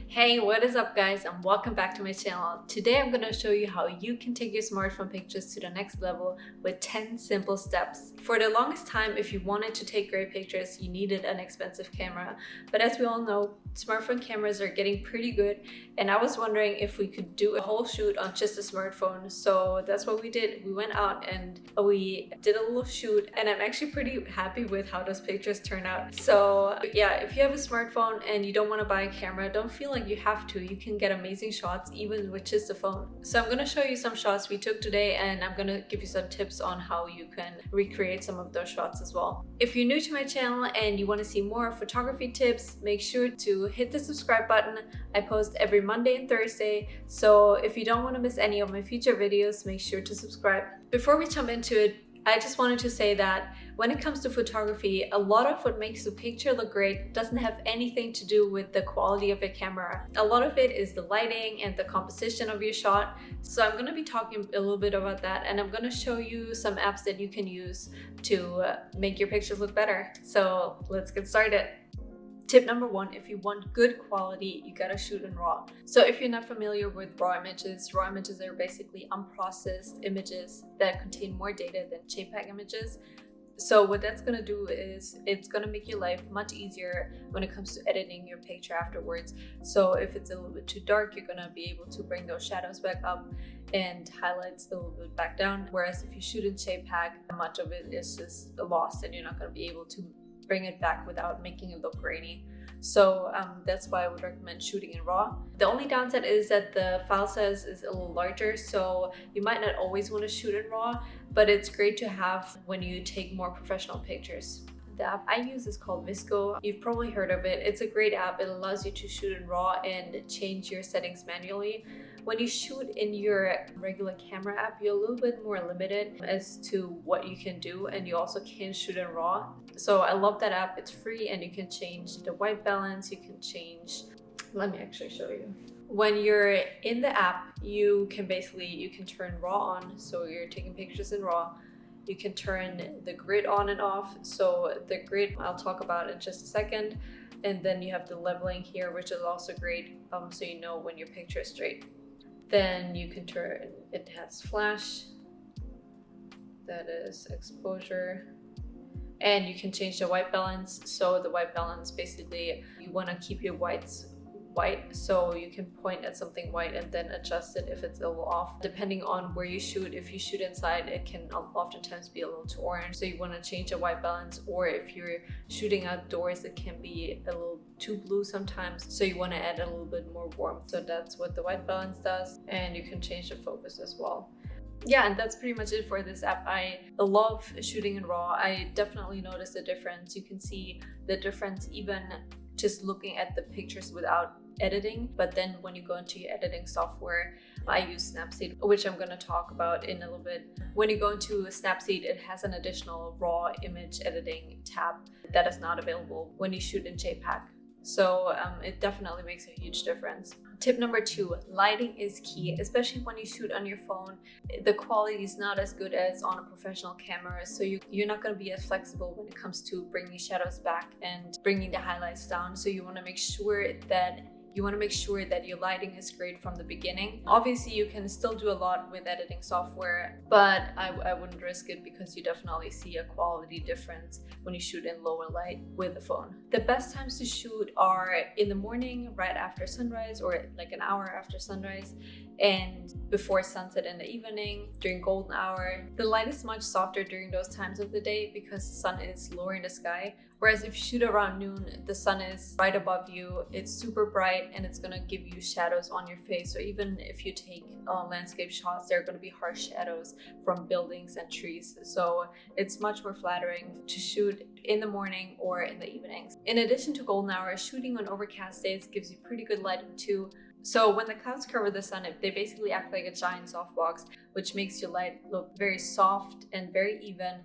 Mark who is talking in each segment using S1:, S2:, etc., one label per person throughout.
S1: Hey, what is up guys, and welcome back to my channel. Today I'm going to show you how you can take your smartphone pictures to the next level with 10 simple steps. For the longest time, if you wanted to take great pictures, you needed an expensive camera. But as we all know, smartphone cameras are getting pretty good, and I was wondering if we could do a whole shoot on just a smartphone. So that's what we did. We went out and we did a little shoot, and I'm actually pretty happy with how those pictures turned out. So yeah, if you have a smartphone and you don't want to buy a camera, don't feel like you have to. You can get amazing shots even with just a phone. So I'm going to show you some shots we took today, and I'm going to give you some tips on how you can recreate some of those shots as well. If you're new to my channel and you want to see more photography tips, make sure to hit the subscribe button. I post every Monday and Thursday, so if you don't want to miss any of my future videos, make sure to subscribe. Before we jump into it, I just wanted to say that when it comes to photography, a lot of what makes a picture look great doesn't have anything to do with the quality of your camera. A lot of it is the lighting and the composition of your shot. So I'm going to be talking a little bit about that, and I'm going to show you some apps that you can use to make your pictures look better. So let's get started. Tip number one, if you want good quality, you gotta shoot in RAW. So if you're not familiar with RAW images are basically unprocessed images that contain more data than JPEG images. So what that's gonna do is it's gonna make your life much easier when it comes to editing your picture afterwards. So if it's a little bit too dark, you're gonna be able to bring those shadows back up and highlights a little bit back down. Whereas if you shoot in JPEG, much of it is just lost and you're not gonna be able to bring it back without making it look grainy. So that's why I would recommend shooting in RAW. The only downside is that the file size is a little larger, so you might not always want to shoot in RAW, but it's great to have when you take more professional pictures. The app I use is called VSCO. You've probably heard of it. It's a great app. It allows you to shoot in RAW and change your settings manually. When you shoot in your regular camera app, you're a little bit more limited as to what you can do, and you also can shoot in RAW. So I love that app. It's free, and you can change the white balance. You can change, let me actually show you. When you're in the app, you can turn RAW on, so you're taking pictures in RAW. You can turn the grid on and off. So the grid I'll talk about in just a second. And then you have the leveling here, which is also great, so you know when your picture is straight. Then you can turn, it has flash, that is exposure, and you can change the white balance. So the white balance, basically you want to keep your whites white, so you can point at something white and then adjust it if it's a little off, depending on where you shoot. If you shoot inside, it can oftentimes be a little too orange, so you want to change the white balance. Or if you're shooting outdoors, it can be a little too blue sometimes, so you want to add a little bit more warmth. So that's what the white balance does, and you can change the focus as well. Yeah, and that's pretty much it for this app. I love shooting in RAW. I definitely noticed a difference. You can see the difference even just looking at the pictures without editing. But then when you go into your editing software, I use Snapseed, which I'm going to talk about in a little bit. When you go into Snapseed, it has an additional RAW image editing tab that is not available when you shoot in JPEG. So it definitely makes a huge difference. Tip number two, lighting is key, especially when you shoot on your phone. The quality is not as good as on a professional camera, so you're not going to be as flexible when it comes to bringing shadows back and bringing the highlights down. So you want to make sure that your lighting is great from the beginning. Obviously, you can still do a lot with editing software, but I wouldn't risk it because you definitely see a quality difference when you shoot in lower light with the phone. The best times to shoot are in the morning, right after sunrise, or like an hour after sunrise, and before sunset in the evening, during golden hour. The light is much softer during those times of the day because the sun is lower in the sky. Whereas if you shoot around noon, the sun is right above you, it's super bright, and it's gonna give you shadows on your face. So even if you take landscape shots, there are gonna be harsh shadows from buildings and trees. So it's much more flattering to shoot in the morning or in the evenings. In addition to golden hour, shooting on overcast days gives you pretty good lighting too. So when the clouds cover the sun, they basically act like a giant softbox, which makes your light look very soft and very even.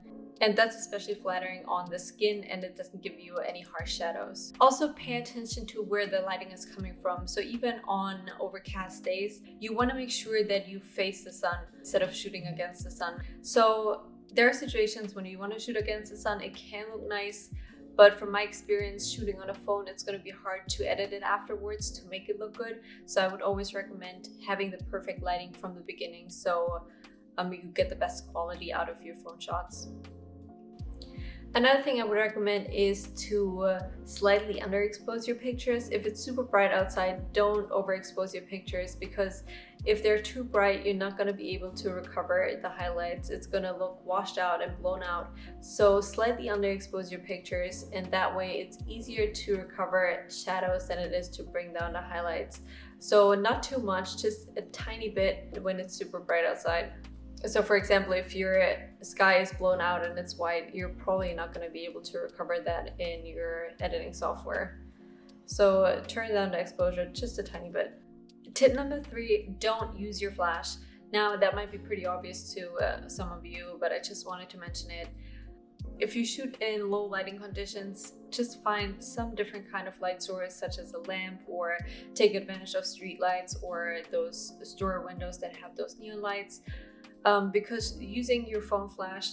S1: And that's especially flattering on the skin, and it doesn't give you any harsh shadows. Also, pay attention to where the lighting is coming from. So even on overcast days, you want to make sure that you face the sun instead of shooting against the sun. So there are situations when you want to shoot against the sun, it can look nice, but from my experience shooting on a phone, it's going to be hard to edit it afterwards to make it look good. So I would always recommend having the perfect lighting from the beginning, so you get the best quality out of your phone shots. Another thing I would recommend is to slightly underexpose your pictures. If it's super bright outside, don't overexpose your pictures, because if they're too bright, you're not going to be able to recover the highlights. It's going to look washed out and blown out. So slightly underexpose your pictures, and that way it's easier to recover shadows than it is to bring down the highlights. So not too much, just a tiny bit when it's super bright outside. So for example, if your sky is blown out and it's white, you're probably not going to be able to recover that in your editing software. So turn down the exposure just a tiny bit. Tip number 3, don't use your flash. Now that might be pretty obvious to some of you, but I just wanted to mention it. If you shoot in low lighting conditions, just find some different kind of light source, such as a lamp, or take advantage of street lights or those store windows that have those neon lights. Because using your phone flash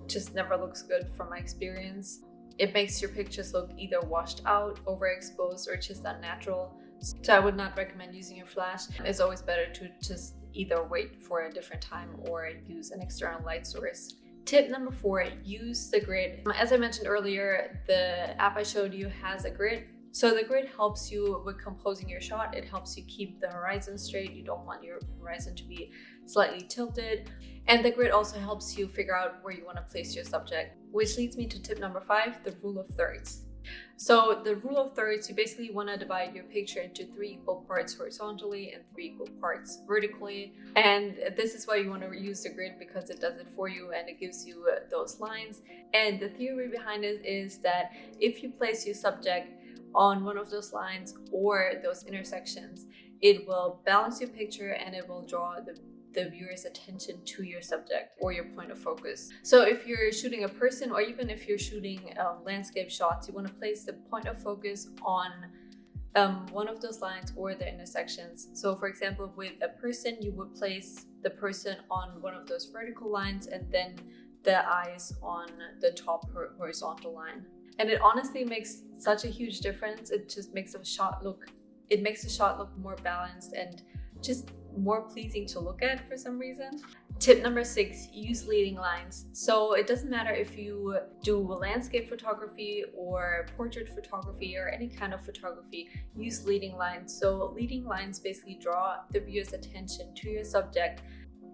S1: just never looks good from my experience. It makes your pictures look either washed out, overexposed, or just unnatural. So I would not recommend using your flash. It's always better to just either wait for a different time or use an external light source. Tip number 4, use the grid. As I mentioned earlier, the app I showed you has a grid. So the grid helps you with composing your shot. It helps you keep the horizon straight. You don't want your horizon to be slightly tilted. And the grid also helps you figure out where you want to place your subject, which leads me to tip number 5, the rule of thirds. So the rule of thirds, you basically want to divide your picture into 3 equal parts horizontally and 3 equal parts vertically. And this is why you want to use the grid, because it does it for you and it gives you those lines. And the theory behind it is that if you place your subject on one of those lines or those intersections, it will balance your picture and it will draw the viewer's attention to your subject or your point of focus. So if you're shooting a person, or even if you're shooting landscape shots, you want to place the point of focus on one of those lines or the intersections. So for example, with a person, you would place the person on one of those vertical lines and then the eyes on the top horizontal line. And it honestly makes such a huge difference. It just makes the shot look more balanced and just more pleasing to look at for some reason. Tip number 6, use leading lines. So it doesn't matter if you do landscape photography or portrait photography or any kind of photography, use leading lines. So leading lines basically draw the viewer's attention to your subject,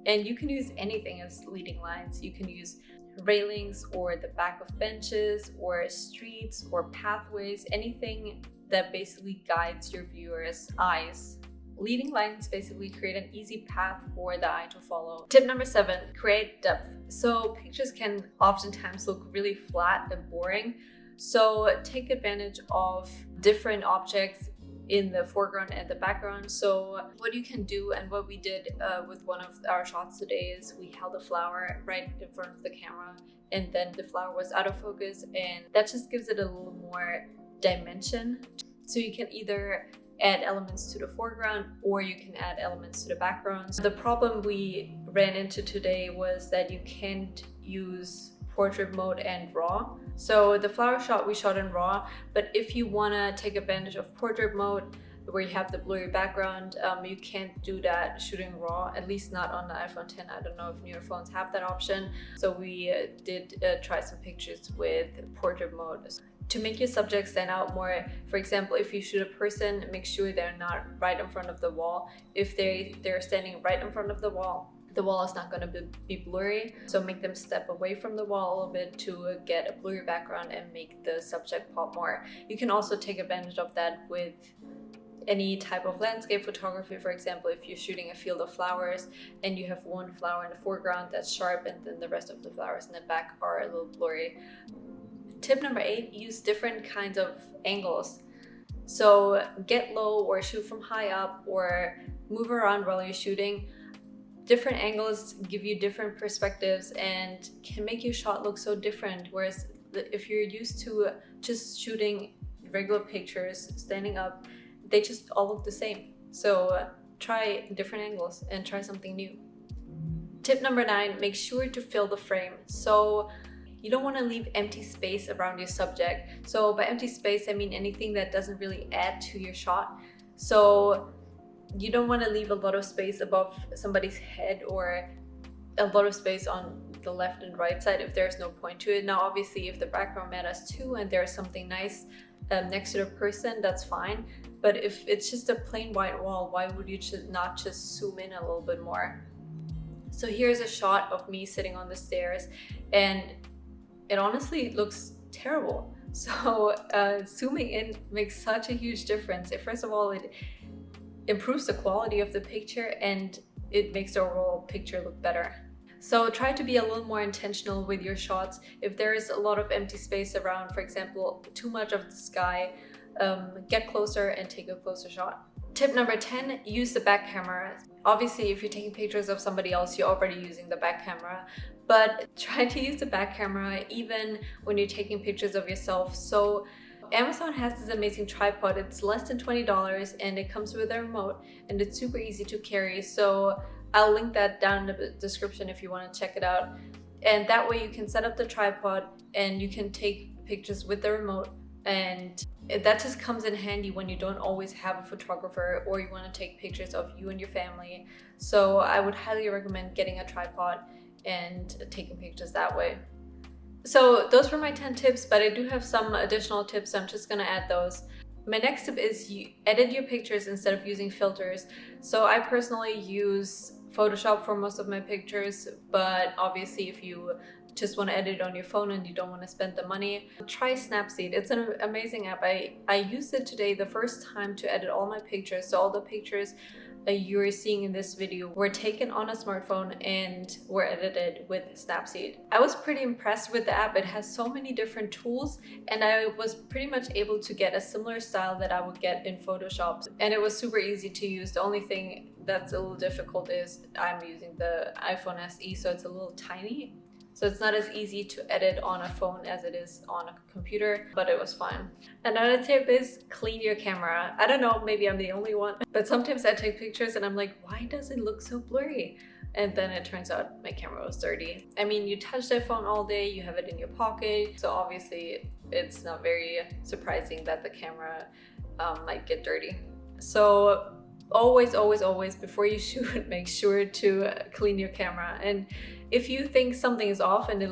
S1: and you can use anything as leading lines. You can use railings or the back of benches or streets or pathways, anything that basically guides your viewer's eyes. Leading lines basically create an easy path for the eye to follow. Tip number 7, create depth. So pictures can oftentimes look really flat and boring. So take advantage of different objects in the foreground and the background. So what you can do, and what we did with one of our shots today, is we held a flower right in front of the camera, and then the flower was out of focus, and that just gives it a little more dimension. So you can either add elements to the foreground or you can add elements to the background. The problem we ran into today was that you can't use portrait mode and RAW. So the flower shot we shot in RAW, but if you want to take advantage of portrait mode where you have the blurry background, you can't do that shooting RAW, at least not on the iPhone 10. I don't know if newer phones have that option. So we did try some pictures with portrait mode. To make your subject stand out more, for example, if you shoot a person, make sure they're not right in front of the wall. If they're standing right in front of the wall is not going to be blurry. So make them step away from the wall a little bit to get a blurry background and make the subject pop more. You can also take advantage of that with any type of landscape photography. For example, if you're shooting a field of flowers and you have one flower in the foreground that's sharp and then the rest of the flowers in the back are a little blurry. Tip number 8, use different kinds of angles. So get low or shoot from high up or move around while you're shooting. Different angles give you different perspectives and can make your shot look so different. Whereas if you're used to just shooting regular pictures, standing up, they just all look the same. So try different angles and try something new. Tip number 9, make sure to fill the frame. So you don't want to leave empty space around your subject. So by empty space, I mean anything that doesn't really add to your shot. So you don't want to leave a lot of space above somebody's head or a lot of space on the left and right side if there's no point to it. Now obviously if the background matters too and there's something nice next to the person, that's fine. But if it's just a plain white wall, why would you not just zoom in a little bit more? So here's a shot of me sitting on the stairs, and it honestly looks terrible. So zooming in makes such a huge difference. First of all, it improves the quality of the picture and it makes the overall picture look better. So try to be a little more intentional with your shots. If there is a lot of empty space around, for example, too much of the sky, get closer and take a closer shot. Tip number 10, use the back camera. Obviously, if you're taking pictures of somebody else, you're already using the back camera, but try to use the back camera even when you're taking pictures of yourself. So Amazon has this amazing tripod. It's less than $20 and it comes with a remote and it's super easy to carry. So I'll link that down in the description if you want to check it out. And that way you can set up the tripod and you can take pictures with the remote, and that just comes in handy when you don't always have a photographer or you want to take pictures of you and your family. So I would highly recommend getting a tripod and taking pictures that way. So those were my 10 tips, but I do have some additional tips, so I'm just gonna add those. My next tip is you edit your pictures instead of using filters. So I personally use Photoshop for most of my pictures, but obviously if you just want to edit on your phone and you don't want to spend the money, try Snapseed. It's an amazing app. I used it today the first time to edit all my pictures. So all the pictures you're seeing in this video were taken on a smartphone and were edited with Snapseed. I was pretty impressed with the app. It has so many different tools and I was pretty much able to get a similar style that I would get in Photoshop, and it was super easy to use. The only thing that's a little difficult is I'm using the iPhone SE, so it's a little tiny. So it's not as easy to edit on a phone as it is on a computer, but it was fine. Another tip is clean your camera. I don't know, maybe I'm the only one, but sometimes I take pictures and I'm like, why does it look so blurry? And then it turns out my camera was dirty. I mean, you touch the phone all day, you have it in your pocket, so obviously it's not very surprising that the camera might get dirty. So always before you shoot, make sure to clean your camera. And if you think something is off and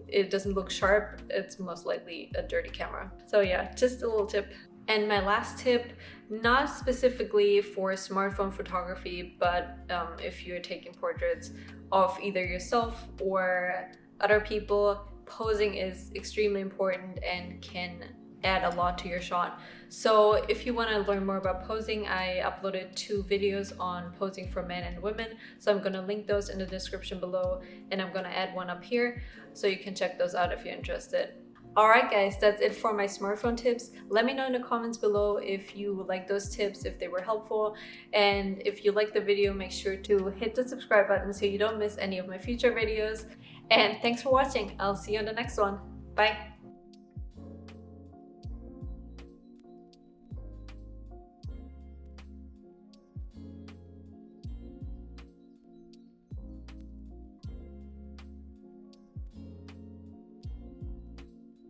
S1: it doesn't look sharp, it's most likely a dirty camera. So yeah, just a little tip. And my last tip, not specifically for smartphone photography, but if you're taking portraits of either yourself or other people, posing is extremely important and can add a lot to your shot. So if you want to learn more about posing, I uploaded 2 videos on posing for men and women. So I'm going to link those in the description below, and I'm going to add one up here so you can check those out if you're interested. Alright guys, that's it for my smartphone tips. Let me know in the comments below if you like those tips, if they were helpful. And if you like the video, make sure to hit the subscribe button so you don't miss any of my future videos. And thanks for watching. I'll see you on the next one. Bye!